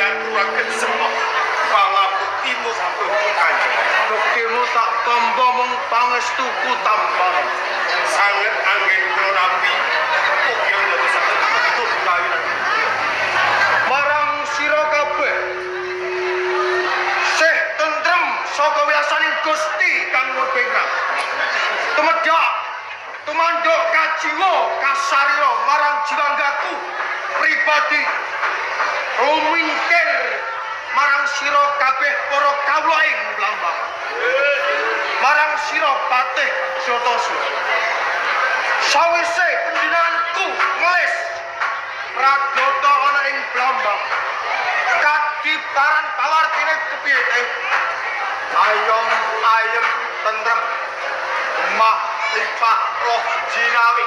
ngaturaken semua pangabektimu sampun Kanjeng. Bektimu tak tampa mung pangestuku tampang. Sanget angin kula nabi ugi ndadosaken betul kawinan. Marang sira kabeh. Sih tentrem saka wiyasaning Gusti kang murbeka. Tumedhak tumanduk kajiwa kasarira marang jiwanggaku pribadi. Rumingkir marang sira kabeh para kawula ing Blambang. Marang sira Patih Jotosu. Sawise panjenenganku ngelis Pradata ana ing Blambang. Kadiparan pawartine kepiye teh? Ayem tentrem. Mah limpah roh jinawi.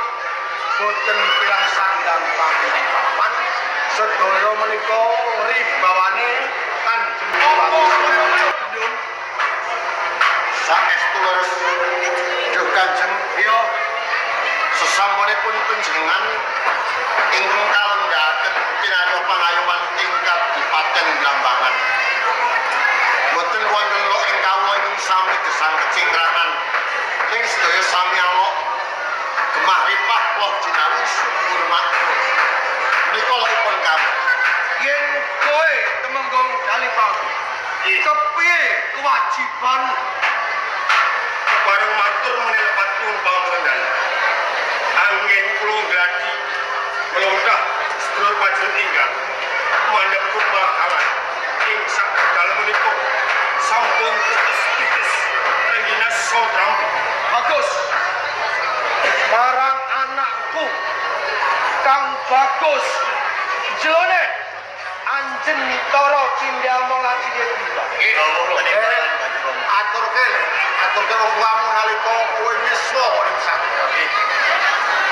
Boten pirang sandang pangripapan. Sedaya menika ribawane Kanjeng Ratu. Saestu leres Duh Kanjeng, Iya, sesampunipun panjenengan ingkang kalenggahaken pinarya pangayoman ing Kadipaten Blambangan. Boten wonten lo ing kawula ingkang sami gesang kecingkranan ing sedaya sami alok gemah ripah loh jinawi syukur matur. Menika lipun kami. yen kowe temenggung Dalipati. Kepiye kewajiban Bareng matur menil patun pangapunten. Anggen kula gladi melondah sedulur panjenengan ingkang mandhap kumakaran ing sakdal menika sampun titis rengginas sodram. bagus marang anakku Kang Bagus jelone anjen tara cindhal lagi tiba. Aturke wong tuamu nalika kowe nyeswa ing sakdal.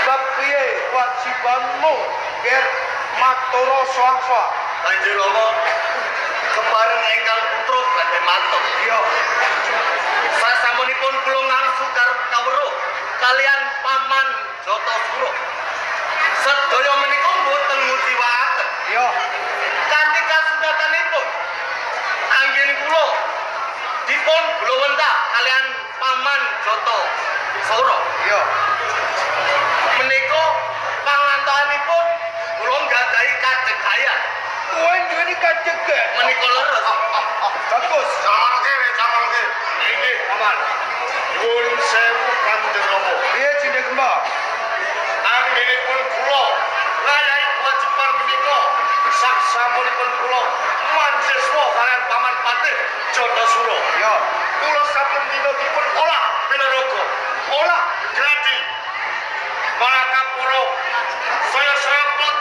Kepiye kewajibanmu ger matura soang-soang. Kanjeng Rama kepareng enggal putra badhe matur. Iya, Sasampunipun kula ngangsu kawruh kalian Paman Jotosulo. Sedaya menika mboten nguciwakaken. iya. Kanthi kasundatanipun anggen kula dipun blowentah kalian Paman Jotosulo. Iya. Menika pangantosanipun kula nggadahi kacegayan. Kowe duweni kacegek. Menika leres. Bagus. Jamalke. Inggih, Paman. Nyuwun sewu Kanjeng Rama. Piye Cindhe Kembar? Anggenipun kula ngadahi kewajiban menika sasampunipun kula manjiswa kalian Paman Patih Jotosulo. Iya. Kula saben dina dipun olah pinaraga, olah gladi. Para kapura saya kok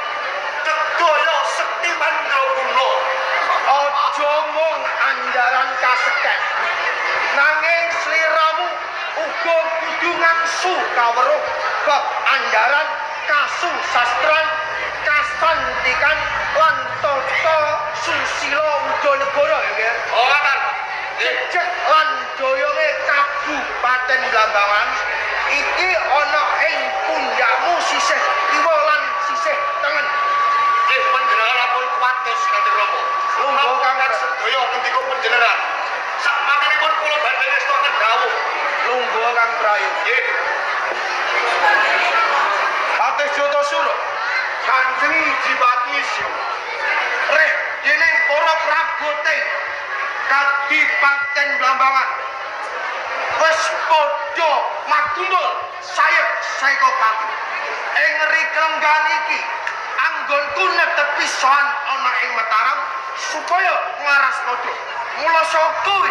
tegaya sekti mandraguna. Aja mung andaran kaseket. Nanging sliramu uga kudu ngangsu kawruh bab andaran kasusastran, kasantikan lan tata susila uga negara ya. Oh, ngaten. Jejeg lan doyonge Kabupaten Blambangan iki ana ing pundakmu sisih kiwa lan sisih tengen. Nggih panjenengan pun kuatus Kanjeng Rama. Lungguh Kangkat sedaya ngendika panjenengan. Sakmangkenipun kula badhe ngestaken dawuh. Lungguh Kang Prayu. Nggih. Patih Jotosulo Kanjeng Jibati Siu. Reh dening para prabote Kadipaten Blambangan. Wis padha makundul sayep saekopati. Ing riklenggan iki anggonku netepi soan ana ing Mataram supaya ngaras padha. Mula saka kowe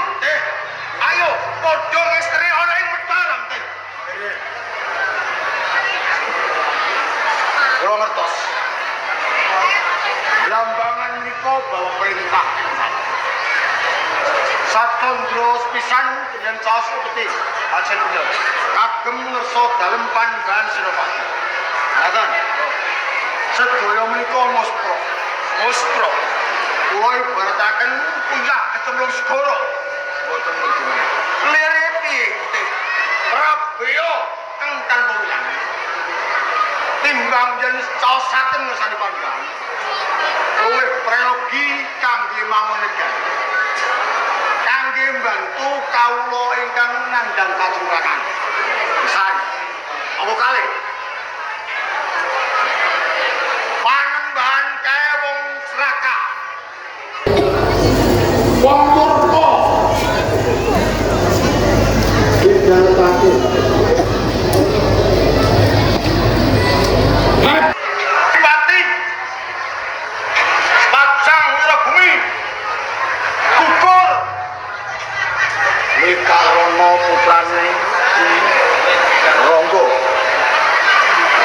ayo padha ngestri ana ing Mataram teh. Kula ngertos. Blambangan nika bawa perintah. Satondro pisan dengan caos peti. Ajen bener. Kagem ngerso dalem pandhan Senopati. Ngaten. Sedaya menika muspro. Kula ibarataken uyah kecemplung segara. Boten mungkin. Lere piye teh? Rabya kang tanpa uyah. Timbang yen caosaken ngersani pandhan. Luwih prelo amargi kangge mamunegan. Kangge mbantu kawula ingkang nandhang kacurakan. Pisan. Apa kalih? Panembahan kae wong serakah. Wong murka. Dijalukake. Pati. Pajang Wirabumi. Gugur. Mekarono putrane Ronggo.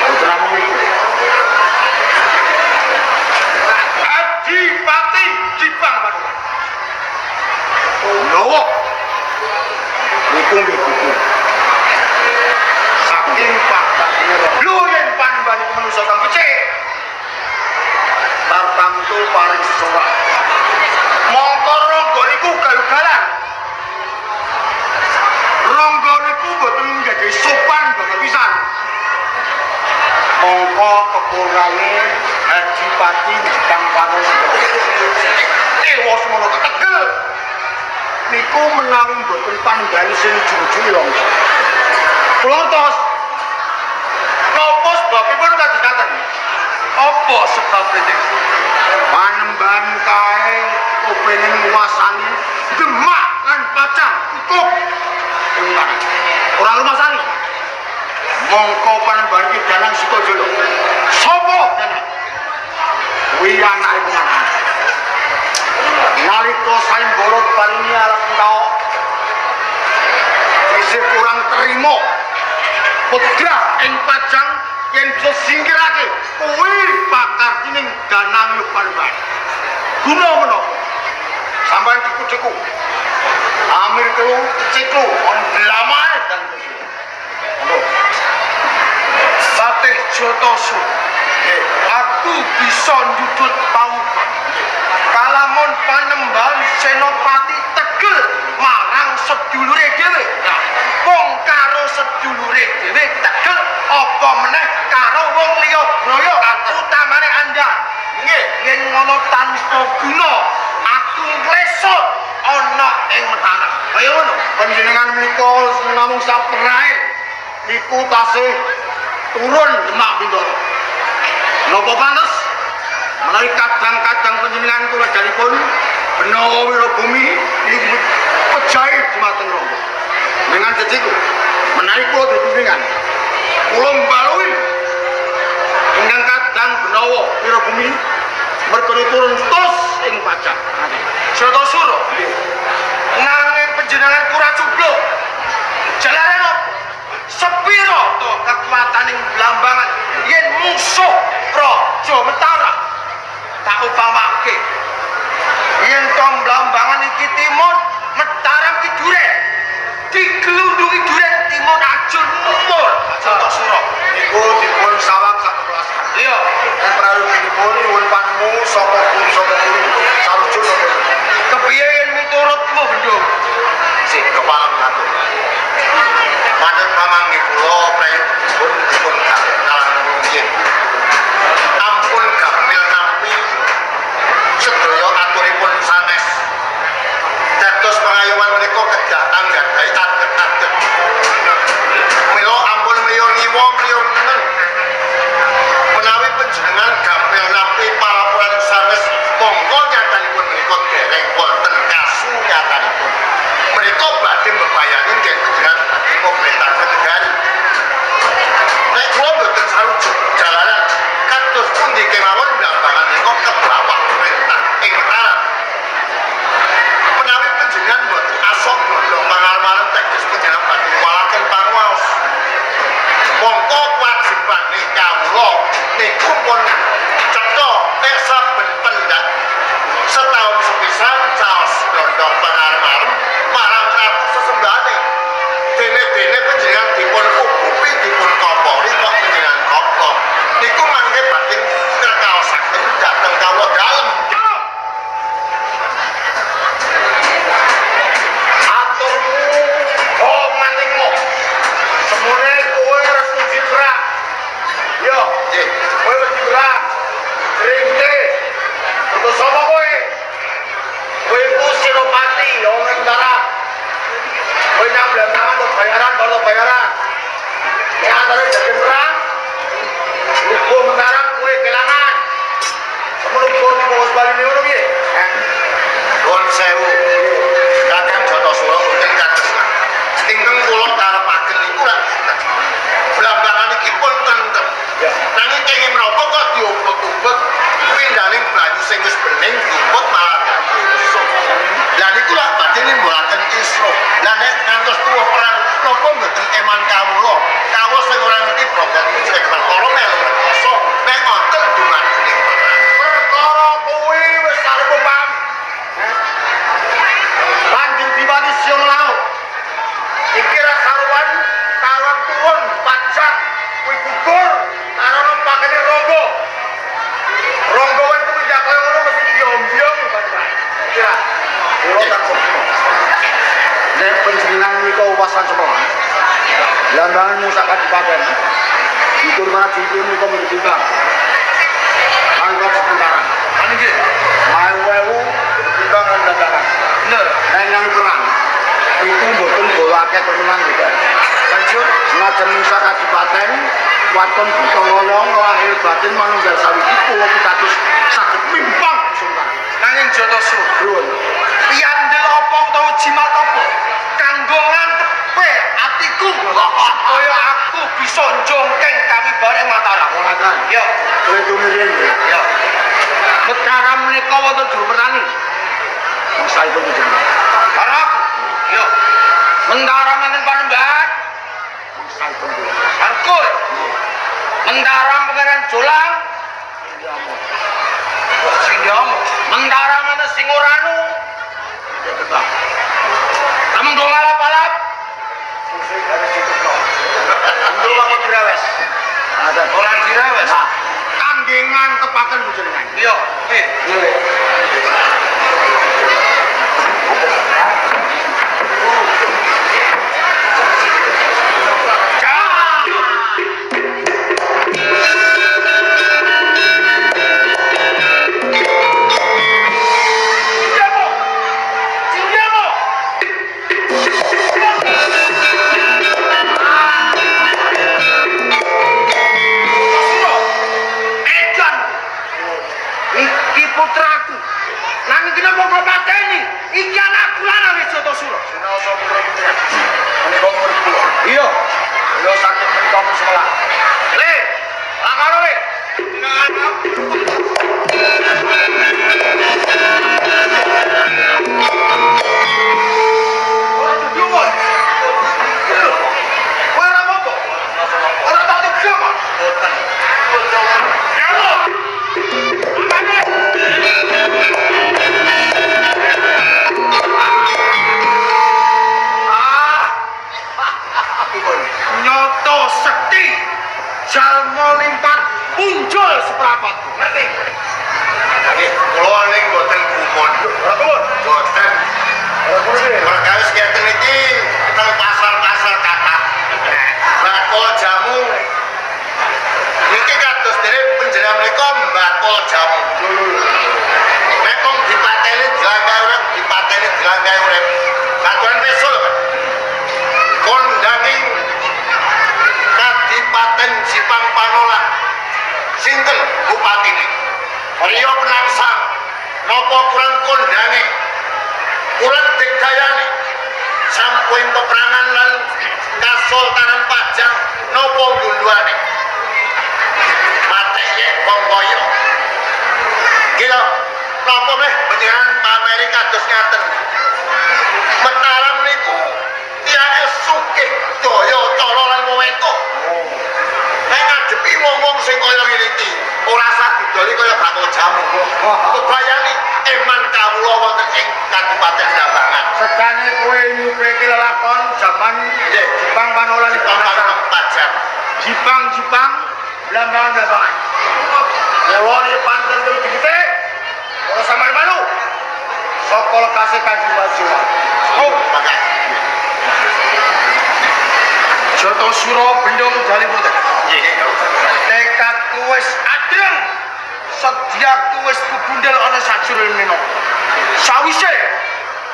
Putramu iku. Adipati Jipang Paduka. Lowo. Iku mbiku. Saking pakane lho yen panembane manusa kang becik. Tartamtu paring sorak. Mongko Ronggo niku galugalan. Ronggo niku boten nggadahi sopan bapak pisan. Mongko kekurange Adipati Jipang Paduka. Ewa semono ketegel. Niku menawi boten panjenengan sing jujur lho. Kula tos. Napa sebabipun kadekaten? Apa sebabnya? Panembahan kae kepengin nguasani Demak lan Pajang cukup. Enggak. Ora lumasani. Mongko panembahan iki Danang Sutojolo. Sopo Danang? Kuwi anake penganan. Nalika Saimbara paringi arep enthok isih kurang terima putra ing Pajang yen bisa singkirake kuwi pakartining Danang Panembahan. Guna menapa? Sampeyan diku-diku. Amir kelu ciklu on blamae dan Satih Jotosu. Aku bisa njudut pawukan. Kalamun panembahan Senopati tegel marang sedulure dhewe. Nah, wong karo sedulure dhewe tegel apa meneh karo wong liya braya utamane Anda. Nggih, yen ngono tanpa guna aku nglesot ana ing Mataram. Kaya ngono. Panjenengan menika namung saprae niku tasih turun Demak Bintoro. Napa pantes? Menawi kadang-kadang panjenengan kula dalipun Benawa Wirabumi niku pejahi dumateng Ronggo. Dengan jejiku menawi kula dibimbingan kula mbalui ingkang kadang Benawa Wirabumi merga turun terus ing Pajang. Jotosulo. Nanging panjenengan kura cubluk. Jalaran sepiro to kekuataning Blambangan yen musuh Praja Mataram tak upamake yen tong Blambangan iki timur Mataram ki duren diglundungi duren timur ajun umur Jotosulo niku dipun sawang sak kelasan iya yen prayogipun nuwun panmu saka guru sarujuk kepiye yen miturutmu Bendung sik kepala ngatur madhep pamanggi kula prayogipun dipun kalang rumiyin ampun gampil nampi sedaya aturipun sanes dados pengayoman menika kedah anggadhahi aget-aget mila ampun mriyo ngiwa mriyo neng menawi panjenengan gampil nampi palapuran sanes monggo nyatanipun menika dereng wonten kasunyatanipun menika badhe mbebayani yen panjenengan badhe pemerintahan negari nek kula mboten sarujuk jalanan kados pundi kemawon Blambangan menika kebawah perintah ing Mataram menawi panjenengan mboten asok bondo pangarep-arep teges panjenengan badhe nguwalaken panguwaos mongko kewajibane kawula niku pun cetha nek saben pendak setahun sepisan caos bondo pangarep-arep marang ratu sesembahane dene-dene panjenengan dipun ubupi dipun kompori kok panjenengan koplo niku mangke badhe ngrekaosaken dhateng kawula dalem aturmu oh mantingmu semune kowe restu jibrah yo kowe wis jibrah ringte terus sapa kowe eman kawula. Kawula sing ora ngerti program jeneng perkara melu rekoso. Nek wonten dumateng ing panan. Perkara kuwi wis karo paham. Kanjeng Diwani Siang Laut. Iki ra karuan karuan turun pajang kuwi gugur karo pakene ronggo. Ronggo itu menjak kaya ngono mesti diombyong Pak. Kira. Kula tak sopo. Nek panjenengan nika uwasan semua. Lambangan Musa Kadipaten. Ditur mana cincin nika menjadi bang. Angkot sementara. Kan iki. Mayu timbangan dagangan. Bener. Nang perang. Itu mboten bolake tenan juga. Lanjut senajan Musa Kadipaten waton Butololong lahir batin manunggal sawiji kula pitados saged mimpang Sumbar. Nanging Jatasa Nuwun. Piyandel apa utawa jimat apa kanggo ngantepe atiku supaya aku bisa njongkeng kami bareng Mataram. Mataram. Ya, kowe tumirin. Ya. Mataram menika wonten juru petani. Saipun jenengan. Arep. Ya. Mentaram enten Panembahan. Saipun. Arkul. Mentaram pengeran Jolang. Sindiam. Mentaram enten Singoranu. Tetap. Namung dong alap-alap. Musik dari situ kok. Ndung apa dirawes? Ada. Ora dirawes. Kangge ngantepaken panjenengan. Iya. Nggih. Putraku, nanging kenapa kau pateni? Iki anakku lanang wis Jatasura. Sinaosa putra putra. Menika murid kula. Iya. Kula saking menika sekolah. Le, langkara le. Ora tujuan. Ora apa-apa. Ora tak ada kema. Boten. Ya Allah. Nyoto sekti jalma limpat punjul seprapat. Ngerti? Nggih, kula ning boten gumun. Ora kuwun. Boten. Perkawis ngeten iki teng pasar-pasar kathah. Bakul jamu. Niki kados dene penjenengan menika bakul jamu. Nek mung dipateni dilanggahi urip, dipateni dilanggahi urip. Katuran pesul. Kondangi Kadipaten Jipang Panolan. Sinten bupatine? Riyo Penangsang. Napa kurang kondangi? Kurang digdayani. Sampun peperangan lan Kasultanan Pajang napa gunduane? Mateye wong kaya. Gila, napa meh panjenengan pameri kados ngaten? Mataram niku tiyake sugih daya cara lan wewentuk. Nek ngadepi wong-wong sing kaya ngene iki, ora sah didoli kaya bakul jamu. Kebayani eman kawula wonten ing Kadipaten Jambangan. Sedane kowe nyupeki lelakon zaman Jipang Panolan Panolan Pajang. Jipang lambangan. Lewone panten digite. Ora samar malu. Saka lekase Kanjeng Wajwa. Oh, Pakai. Jatasura bendong Jaliboten. Tekadku wis adreng. Sediaku wis kebundel ana sajroning mena. Sawise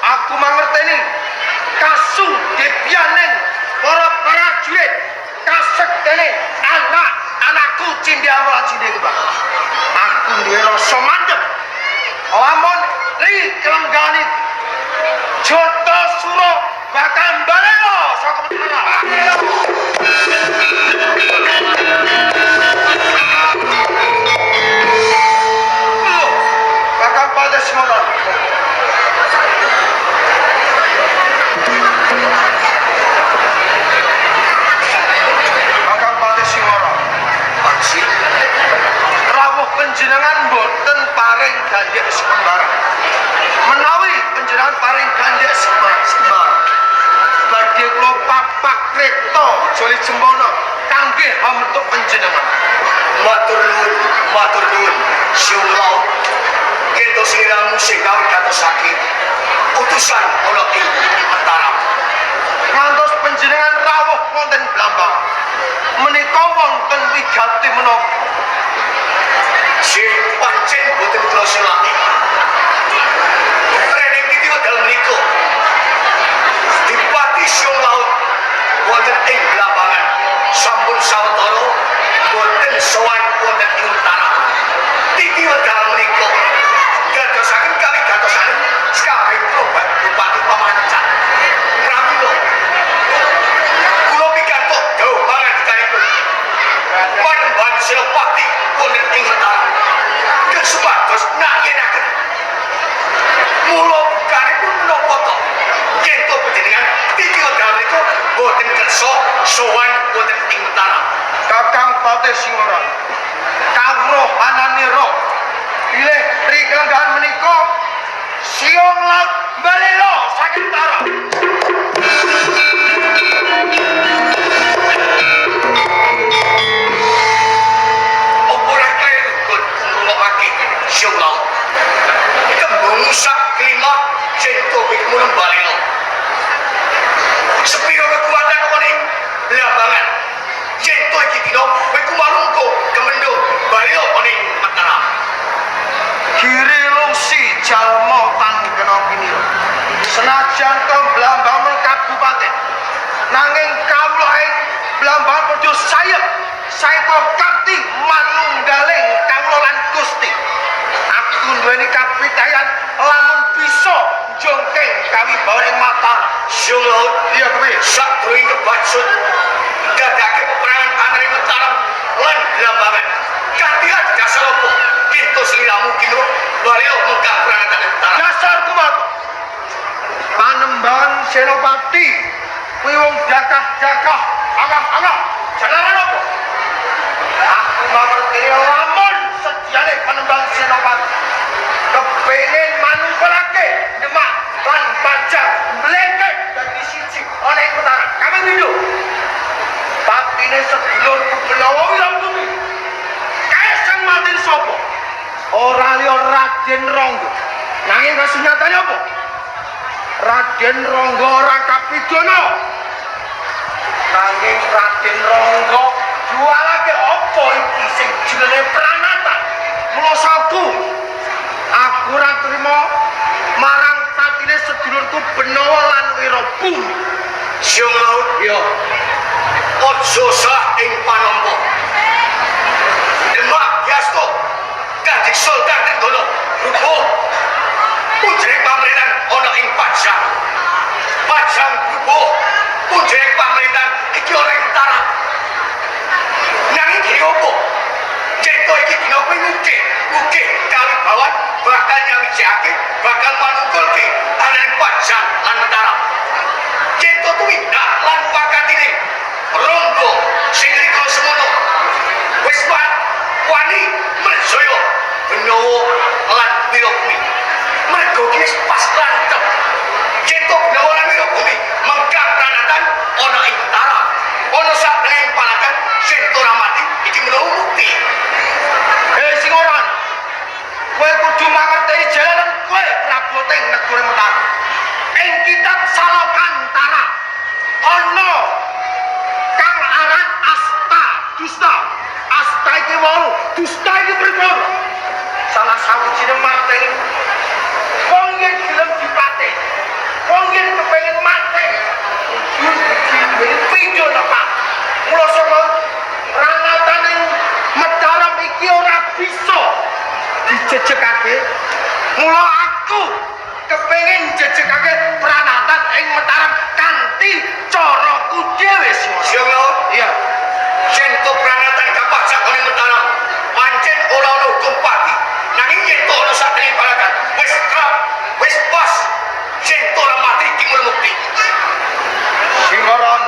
aku mangerteni kasugihyaning para prajurit kasektene anak-anakku cindhamala cindheke. Aku duwe rasa mandhep. Amun li kelenggani Jatasura bakal baleno saka Mataram. Bakal pada semono. gandhek sembarang. Menawi panjenengan paring gandhek sembarang. Badhe kula papak kreta joli jembono kangge hamentuk panjenengan. Matur nuwun, Siung Laut. Gento siramu sing gawe katosake utusan ana ing Mataram. Ngantos panjenengan rawuh wonten Blambang. Menika wonten wigati menapa? Sing pancen boten kula selaki. Rene iki wedal menika. Dipati Siung Laut wonten ing Blambangan. Sampun sawetara boten sowan wonten ing Mataram. Titi wedal menika gadosaken kami gatosaken sekabeh probat bupati pamancan. Pramila kula pikantuk dawuh pangandikanipun. Panembahan Senopati wonten ing Mataram. Kesupados nayenaken. Mula bukanipun menapa to? Yen to panjenengan titi wedal menika boten kersa sowan wonten ing Mataram. Kakang Patih Singoran. Kawruhananira bilih rikelenggahan menika Siung Laut balela saking Tara. Apa ora kleru kon ngrungokake Siung Laut? Kembung sak kelima jento wit mulem balelo. Sepiro kekuatan oning Blambangan. Jento iki dina kowe kumalungko kemendo balelo oning Mataram. Giri lungsi jalma tanggena pinira. Senajan to Blambang kabupaten nanging kawula ing Blambang padha sayep saeka kanthi manunggaling kawula lan Gusti. Aku duweni kapidayan lamun bisa jongkeng kawibawaning Mataram. Siung Laut, Iya kepiye? sadurunge kebacut dadake peperangan antara Mataram lan Blambangan. Kanthi dasar apa? Kinto sliramu kira balelo mungkar perangatan Mataram. Dasar kumaha? Panembahan Senopati kuwi wong dakah-dakah, angah-angah, jalaran apa? Aku mangerti lamun sediane Panembahan Senopati kepengin manunggalake Demak lan Banjar mlengket dadi siji ana ing Mataram. Kami windu. Patine sedulurku Benawa Wirabumi. Kaisang mati sapa? Ora liya Raden Rangga. Nanging kasunyatane apa? Raden Rangga ora kapidana. Nanging Raden Rangga jualake apa iki sing jenenge pranata. Mula saku aku ora trima marang patine sedulurku Benawa lan Wirabumi. Siung Laut, Ya, ojo sah ing panompo. Demak Yasto, Kanjeng Sultan Tenggolo, Rubuh, Punjering pamerintahan ana ing Pajang. Pajang Rubuh, Punjering pamerintahan iki ana ing Mataram. Nanging kene opo? Cento iki dina kuwi mungkin kawibawan bakal nyawijake, bakal manungkulke antaraning Pajang lan Mataram. Cento kuwi lan pakatine Ronggo sing rikala semono wis wani merjaya Benawa lan Wirabumi. Mergo ki wis pas lancep. Cento Benawa lan Wirabumi mengkang pranatan ana ing Mataram. Ana saben palagan Cento ora mati iki menawa bukti. Singoran. Kowe kudu mangerteni jalaran kowe praboting negara Mataram. Ing kitab Salokantara ana kang aran Asta Dusta. Asta iki wau, dusta iki pripun? Salah sawijining mateni. Wong yen gelem dipateni, wong yen kepengin mati, kudu pinjo Pak. Mula saka ranatane Mataram iki ora bisa dijejekake. Mula aku kepengin jejekake pranatan ing Mataram kanthi caraku dhewe. Siung Laut, Iya. Cento pranatan kapacak ana ing Mataram. Pancen ora ana hukum pati. Nanging yen to ana saben palagan wis pas. Cento ora mati iki mung bukti. Singoran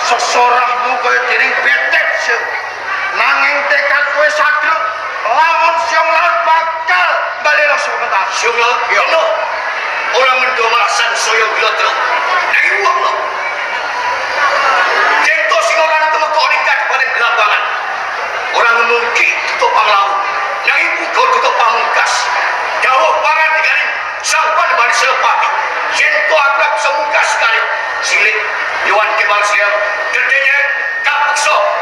sesorahmu kaya dening betet sing nanging tekad kowe sadhep lamun Siung Laut bakal Kang. Sungal yono. Orang mendo malasan soyo bilotro. Nang uang lo. Jento sing orang temeko ringkat pada gelambangan. Orang mungkin tutup panglaut. Nang ibu kau tutup pamungkas. Jauh pangan digaring sampan bani selepati. Jento akrab semungkas sekali. Silik Iwan Kemal siap. Gedenya kapukso.